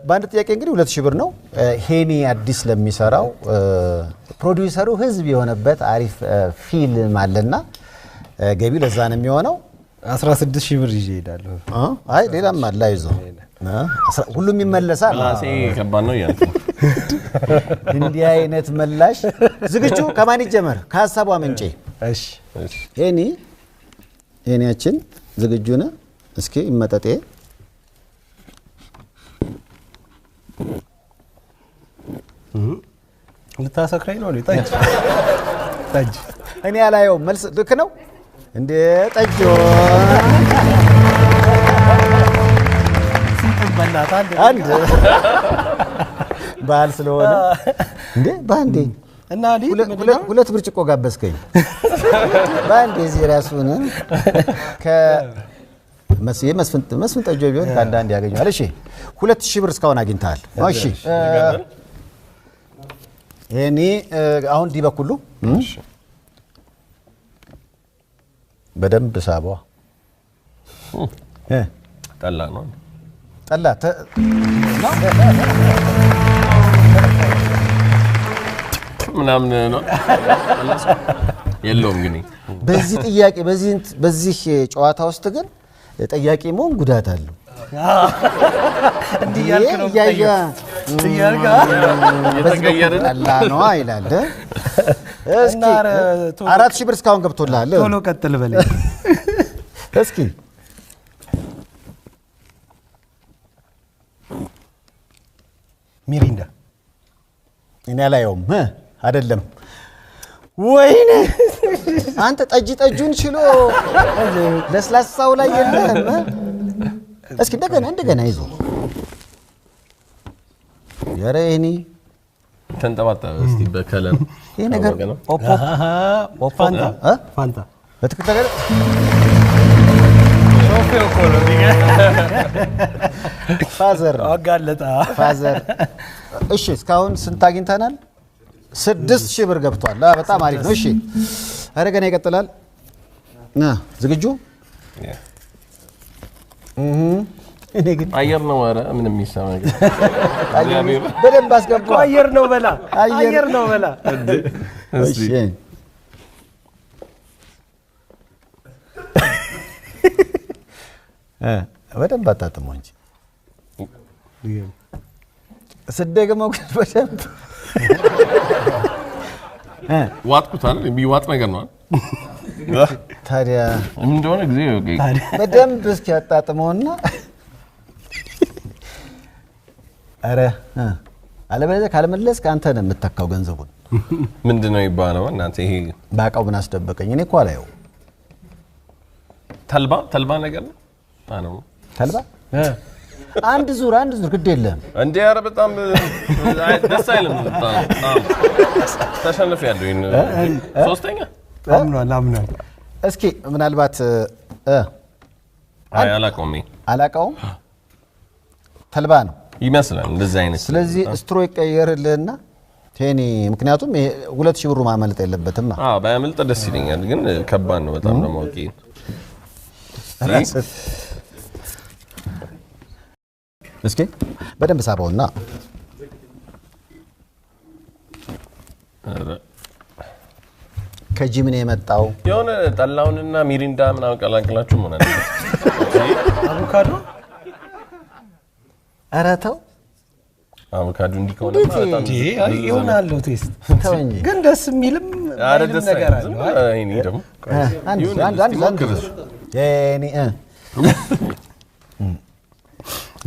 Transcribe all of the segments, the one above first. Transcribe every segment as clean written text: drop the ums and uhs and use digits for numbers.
ባንድ ጥያቄ እንግዲህ 2000 ብር ነው ሄኒ አዲስ ለሚሰራው ፕሮዲዩሰሩ ህዝብ የሆነበት አሪፍ ፊልም አለና ገቢው ለዛ ነው የሚሆነው 16000 ብር ይዤ ሄዳለሁ አይ ሌላም አለ አይዞ ሁሉም ይመለሳል ራሴ ከባድ ነው ያንተ እንዲህ አይነት መላሽ ዝግጁ ከማን ይጀመር ከሐሳቡ አመንጬ እሺ ሄኒያችን ዝግጁ ነህ እስኪ ይመጠጤ ልታሰክራኝ ነው ጠጅ እኔ ያላየው መልስ ልክ ነው እንዴ ጠጆ አንድ ባል ስለሆነ እንዴ ባንዴ እና ሁለት ብርጭቆ ጋበስከኝ ባንዴ እዚህ ራሱን መስፍን ጠጆ ቢሆን ካንዳንድ ያገኛል እሺ 2000 ብር እስካሁን አግኝተሃል እሺ እኔ አሁን ዲበኩሉ እሺ በደንብ ሳቧ ጠላ ነው ጠላ ምናምን ነው የለውም ግን በዚህ ጥያቄ በዚህ ጨዋታ ውስጥ ግን ጥያቄ ሞን ጉዳት አለው እንዴ ያልክ ነው ጥያቄ የተቀየረ ጠላ ነው አይላል እስኪ 4000 ብር እስካሁን ገብቶልሃል ቶሎ ቀጥል በለኝ እስኪ ሚሪንዳ እኔ አላየውም አይደለም ወይኔ አንተ ጠጁን ችሎ ለስላሳው ላይ የለም እስኪ እንደገና ይዞ ያረኒ ተንጠባጠበ እስቲ በከለም ይሄ ነገር ፋንታ በትክክል ሶፊዮ ኮሎኒጋ ፋዘር አጋለጣ ፋዘር እሺ እስካሁን ስንት አግኝተናል 6000 ብር ገብቷል በጣም አሪፍ ነው እሺ አረገና ይቀጥላል ዝግጁ እኔ ግን አየር ነው አረ ምንም ይሰማ ነገር በደንብ አስገባው አየር ነው በላ እሺ በደንብ አጣጥመው እንጂ ስደግመው ግን በደንብ ዋጥኩታል ቢዋጥ ነገር ነው ታዲያ እንደሆነ ጊዜ በደንብ እስኪ አጣጥመውና አረ አለበለዚያ ካልመለስ ካንተ ነው የምትተካው ገንዘቡን ምንድነው ይባላል እናንተ ይሄ ባቃው ምን አስደበቀኝ እኔ እኮ አላየው ተልባ ነገር ነው አነው ተልባ አንድ ዙር ግድ የለም እንዴ አረ በጣም ደስ አይልም ተሸነፈ ያለው ይሄን ሶስተኛ አምኗል እስኪ ምናልባት አላቀውም ተልባ ነው ይመስላል እንደዚህ አይነት ስለዚህ ስትሮ ይቀየርልና ቴኒ ምክንያቱም 2000 ብሩ ማመልጥ የለበትም ባያመልጥ ደስ ይለኛል ግን ከባድ ነው በጣም ነው ማውቂ እስኪ በደንብ ሳባውና ከጂም ነው የመጣው የሆነ ጠላውንና ሚሪንዳ ምናምን ቀላቅላችሁ ምን አለ አቮካዶ አራተው አቮካዶ እንዲከሆነ በጣም ይሆናል ቴስት ተወኝ ግን ደስ የሚልም ነገር አለ አይኔ ደግሞ አንድ የኔ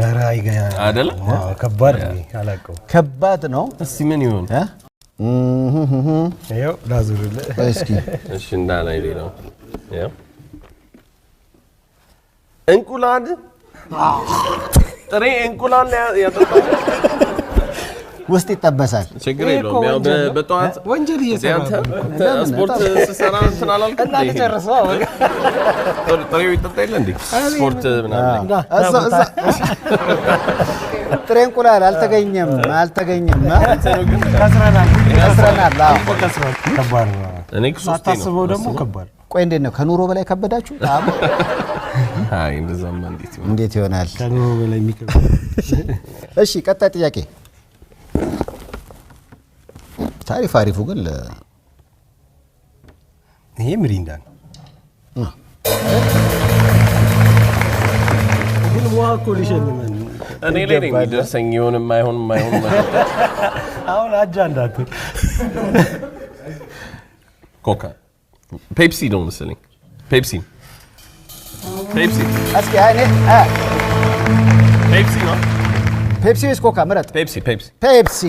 ኧረ አይገኛ አይደል ከባድ ነው እስቲ ምን ይሆን ይኸው ላዙርልህ እስኪ እሺ እንዳላይ ነው ያው እንቁላል ጥሬ እንቁላል ያጠጣው ውስጥ ይጠበሳል ችግር የለውም ያው በጠዋት ወንጀል እየሰራ ስፖርት ስሰራ ተናላል እና ተጨርሰው ጥሬው ይጠጣ የለ እንዴ ስፖርት ምናምን ጥሬ እንቁላል አልተገኘም ከስረናል ከባድ ነው እኔ ሶስቴ ነው ታስበው ደግሞ ከባድ ቆይ እንዴት ነው ከኑሮ በላይ ከበዳችሁ አይ እንደዛማ እንዴት ይሆናል? ከኑሮ በላይ የሚከብድ። እሺ ቀጣይ ጥያቄ አሪፉ ግን ይሄ ሚሪንዳ ነው። ግን ውሃ እኮ ሊሸልመን እኔ ላይ ነኝ የሚደርሰኝ ይሆንም አይሆንም አሁን አጃ እንዳትል ኮካ ፔፕሲ ነው መሰለኝ ፔፕሲ እስኪ አይኔ ፔፕሲ ነው ፔፕሲ ወይስ ኮካ ምረጥ ፔፕሲ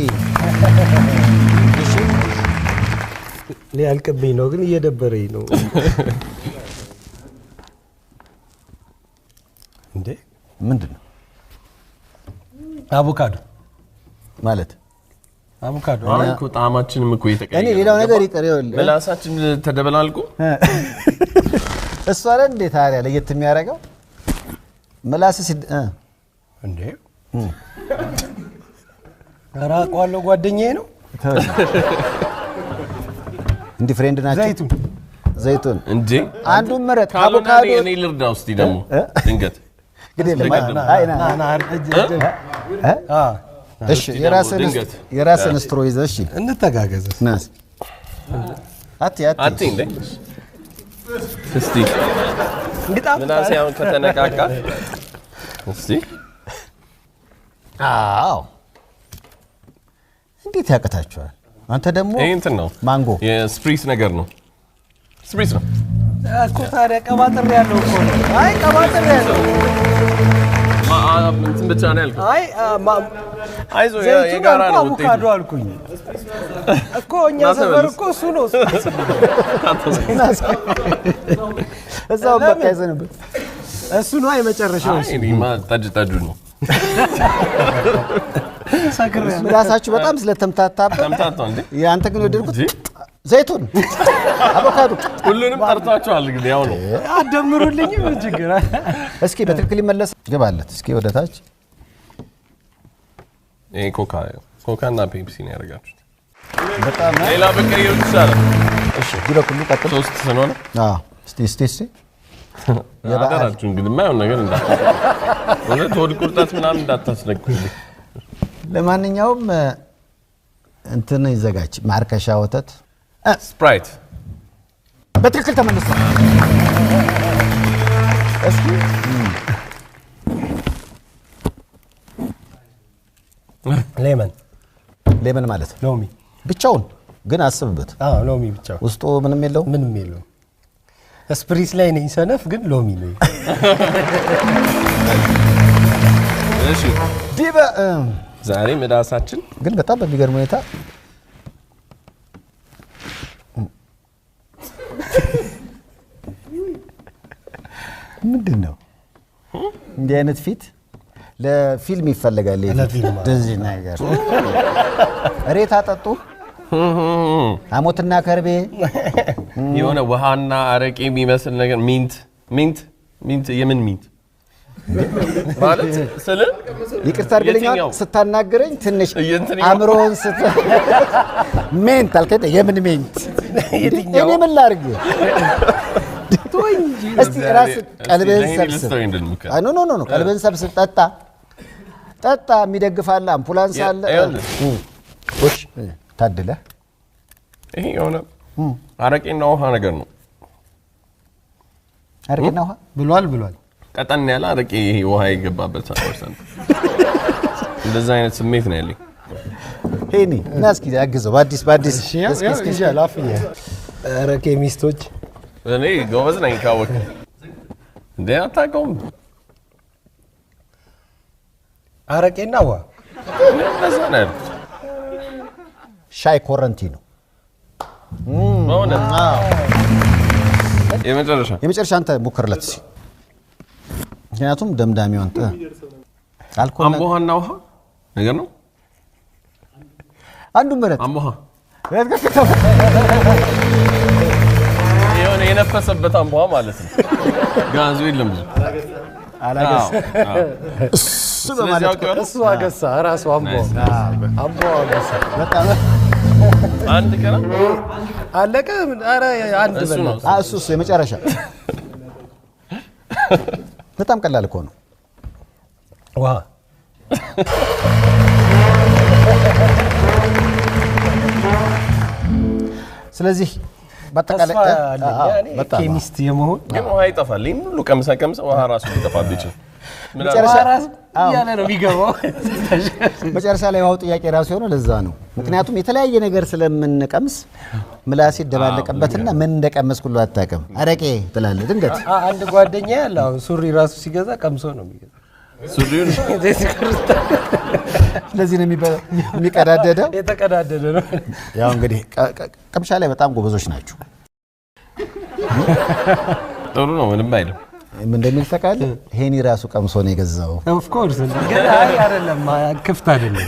ሊያልቅብኝ ነው ግን እየደበረኝ ነው እንዴ ምንድነው አቮካዶ ማለት አቮካዶ አልኩ ጣማችንም እኮ እየተቀየረ እኔ ሌላው ነገር ይቀር ይኸውልህ ምላሳችን ተደበላልኩ እሱ አይደል እንዴ ታዲያ ለየት የሚያደርገው ምላስ እንዴ አራቋለው ጓደኛዬ ነው እንዴ ፍሬንድ ናቸው ዘይቱን እንዴ አንዱን ምረጥ አቮካዶ እኔ ልርዳ ውስጥ ደግሞ ድንገት ግዴ ለማይና እሺ የራስን ስትሮ ይዘህ እሺ እንተጋገዝ ናስ አቲ እንዴ እስቲ ምናሴ አሁን ከተነቃቃ እስቲ አዎ እንዴት ያቀታችኋል አንተ ደግሞ ይሄ እንትን ነው ማንጎ የስፕሪስ ነገር ነው ስፕሪስ ነው እኮ ታዲያ ቀባጥር ያለው እኮ አይ ቀባጥር ያለው እንትን ብቻ ነው ያልከው አይ አይዞ የጋራ ነው አቮካዶ አልኩኝ እኮ እኛ ሰፈር እኮ እሱ ነው እዛው በቃ ይዘንበት እሱ ነው የመጨረሻው እኔማ ጠጁ ነው ምላሳችሁ በጣም ስለተምታታበት እንዴ ያንተ ግን ወደድኩት ዘይቱን አቮካዶ ሁሉንም ጠርታችኋል ግን ያው ነው አደምሩልኝ ምን ችግር እስኪ በትክክል ይመለስ ገባለት እስኪ ወደታች ይሄ ኮካና ፔፕሲ ነው ያደርጋችሁት በጣም ሌላ በቀይ ይችላል እሺ ቢሮ ሁሉ ቀጥል ሶስት ስለሆነ እስቲ ያዳራችሁ እንግዲህ ማየው ነገር ወደ ተወድ ቁርጣት ምናምን እንዳታስነኩልኝ ለማንኛውም እንትን ይዘጋጅ ማርከሻ ወተት ስፕራይት በትክክል ተመልሷል እስኪ ሌመን ማለት ሎሚ ብቻውን ግን አስብበት ሎሚ ብቻውን ውስጡ ምንም የለውም ስፕሪስ ላይ ነኝ ሰነፍ ግን ሎሚ ነው እሺ ዲበ ዛሬ መዳሳችን ግን በጣም በሚገርም ሁኔታ ምንድነው እንዲህ አይነት ፊት ለፊልም ይፈልጋል እንደዚህ ነገር ሬት አጠጡ አሞትና ከርቤ የሆነ ውሃና አረቄ የሚመስል ነገር ሚንት የምን ሚንት ማለት ስለ ይቅርታ አድርግልኝ ስታናገረኝ ትንሽ አምሮን ሜንት አልከኝ የምን ሜንት እኔ ምን ላድርግ እስቲ ራስ ቀልብህን ሰብስብ ኖ ቀልብህን ሰብስብ ጠጣ የሚደግፋለ አምፑላንስ አለ እሺ ታድለ ይሄ የሆነ አረቄና ውሃ ነገር ነው አረቄና ውሃ ብሏል ቀጠን ያለ አረቄ ይሄ ውሃ የገባበት ፐርሰንት እንደዛ አይነት ስሜት ነው ያለኝ ሄኒ እና እስኪ አግዘው በአዲስ እስኪ ላፍኛ አረቄ ሚስቶች እኔ ጎበዝ ነኝ ካወቅ እንዴ አታውቀውም አረቄና ውሃ እንደዛ ነው ያሉት ሻይ ኮረንቲ ነው የመጨረሻ አንተ ሞክርለት እስኪ ምክንያቱም ደምዳሚውን አልኮል አምቦሃና ውሃ ነገር ነው አንዱ ምረት አምቦሃ የሆነ የነፈሰበት አምቦሃ ማለት ነው ጋዙ የለም ብዙ አላገስ እሱ በማለት እሱ አገሳ ራሱ አምቦ አገሳ በጣም አንድ ቀን አለቀ ኧረ አንድ በላ እሱ የመጨረሻ በጣም ቀላል እኮ ነው። ውሃ ስለዚህ በአጠቃላይ ኬሚስት የመሆን ግን ውሃ ይጠፋል። ይሄን ሁሉ ቀምሰ ውሃ ራሱ ሊጠፋብህ ይችላል። መጨረሻ ያለ ነው የሚገባው። መጨረሻ ላይ ውሃው ጥያቄ ራሱ የሆነው ለዛ ነው። ምክንያቱም የተለያየ ነገር ስለምንቀምስ ምላስ ይደባለቀበትና ምን እንደቀመስኩ ሁሉ አታውቅም። አረቄ ትላለህ ድንገት። አንድ ጓደኛ ያለው ሱሪ ራሱ ሲገዛ ቀምሶ ነው የሚገዛው። ሱሪውን ስለዚህ ነው የሚቀዳደደው። የተቀዳደደ ነው። ያው እንግዲህ ቀምሻ ላይ በጣም ጎበዞች ናቸው። ጥሩ ነው፣ ምንም አይልም። ምን እንደሚል ታውቃለህ? ሄኒ ራሱ ቀምሶ ነው የገዛው። ኦፍ ኮርስ ግን አይደለም፣ ክፍት አይደለም።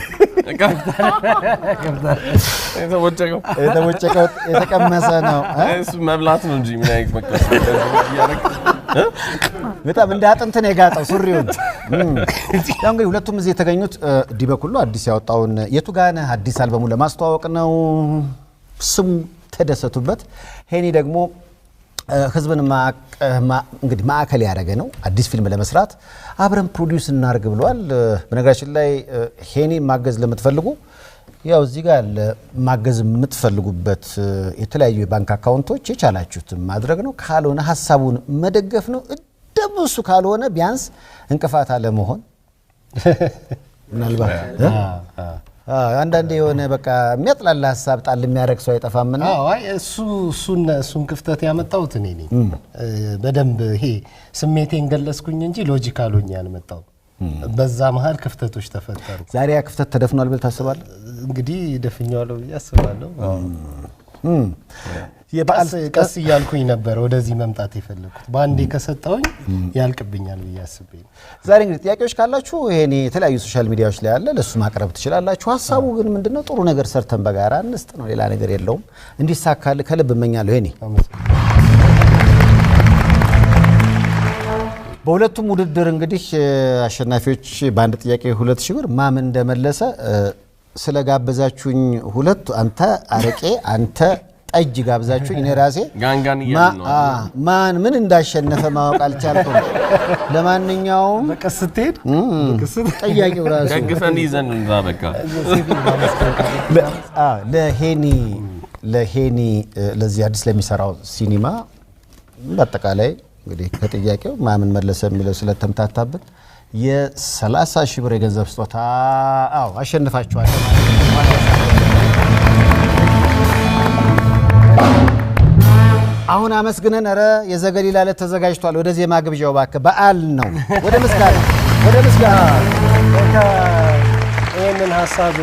የተቦጨቀው የተቀመሰ ነው። እሱ መብላት ነው እንጂ ምን አይነት መቀስ በጣም እንደ አጥንት ነው የጋጠው ሱሪውን። ያው እንግዲህ ሁለቱም እዚህ የተገኙት ዲበኩሉ አዲስ ያወጣውን የቱጋነህ አዲስ አልበሙ ለማስተዋወቅ ነው። ስሙ ተደሰቱበት። ሄኒ ደግሞ ህዝብን እንግዲህ ማዕከል ያደረገ ነው። አዲስ ፊልም ለመስራት አብረን ፕሮዲውስ እናርግ ብሏል። በነገራችን ላይ ሄኒ ማገዝ ለምትፈልጉ ያው እዚህ ጋር ማገዝ የምትፈልጉበት የተለያዩ የባንክ አካውንቶች የቻላችሁትን ማድረግ ነው። ካልሆነ ሐሳቡን መደገፍ ነው። ደብሱ ካልሆነ ቢያንስ እንቅፋት አለመሆን ምናልባት አንዳንዴ የሆነ በቃ የሚያጥላላ ሐሳብ ጣል የሚያደርግ ሰው አይጠፋምና አይ እሱን ክፍተት ያመጣሁት እኔ ነኝ። በደንብ ይሄ ስሜቴን ገለጽኩኝ እንጂ ሎጂካል ሆኜ አልመጣሁም። በዛ መሃል ክፍተቶች ተፈጠሩ። ዛሬ ያ ክፍተት ተደፍኗል ብለህ ታስባለህ? እንግዲህ ደፍኛለሁ ብዬ አስባለሁ። ቀስ እያልኩኝ ነበር ወደዚህ መምጣት የፈለኩት። በአንዴ ከሰጠውኝ ያልቅብኛል ብዬ አስቤ ነው። ዛሬ እንግዲህ ጥያቄዎች ካላችሁ ይሄኔ የተለያዩ ሶሻል ሚዲያዎች ላይ አለ፣ ለሱ ማቅረብ ትችላላችሁ። ሐሳቡ ግን ምንድነው? ጥሩ ነገር ሰርተን በጋራ እንስጥ ነው፣ ሌላ ነገር የለውም። እንዲሳካልህ ከልብ እመኛለሁ። ይሄኔ በሁለቱም ውድድር እንግዲህ አሸናፊዎች በአንድ ጥያቄ 2000 ብር ማምን እንደመለሰ ስለጋበዛችሁኝ ሁለቱ አንተ አረቄ አንተ ጠጅ ጋብዛችሁኝ እኔ ራሴ ማን ምን እንዳሸነፈ ማወቅ አልቻልኩም። ለማንኛውም በቀስተት ጠያቂው ራሱ ደግፈን ይዘን እንዛበቃ ለሄኒ ለዚህ አዲስ ለሚሰራው ሲኒማ በአጠቃላይ እንግዲህ ከጥያቄው ማምን መለሰ የሚለው ስለተምታታብን የ30,000 ብር የገንዘብ ስጦታ አሸንፋችኋል። አሁን አመስግነን ኧረ የዘገሊላ ዕለት ተዘጋጅቷል። ወደ ዜማ ግብዣው እባክህ በዓል ነው። ወደ ምስጋና ይህንን ሀሳብ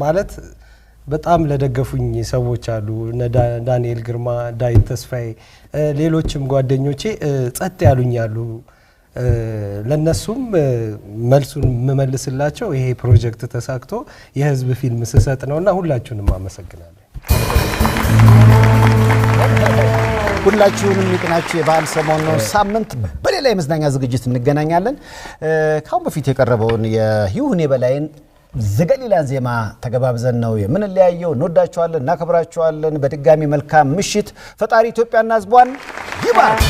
ማለት በጣም ለደገፉኝ ሰዎች አሉ። ዳንኤል ግርማ፣ ዳዊት ተስፋዬ፣ ሌሎችም ጓደኞቼ ጸጥ ያሉኝ አሉ። ለነሱም መልሱን የምመልስላቸው ይሄ ፕሮጀክት ተሳክቶ የህዝብ ፊልም ስሰጥ ነውና ሁላችሁንም አመሰግናለሁ። ሁላችሁንም ይቅናችሁ። የበዓል ሰሞን ነው። ሳምንት በሌላ የመዝናኛ ዝግጅት እንገናኛለን። ካሁን በፊት የቀረበውን የይሁኔ በላይን ዘገሊላን ዜማ ተገባብዘን ነው የምንለያየው። እንወዳችኋለን፣ እናከብራችኋለን። በድጋሚ መልካም ምሽት። ፈጣሪ ኢትዮጵያና ህዝቧን ይባርክ።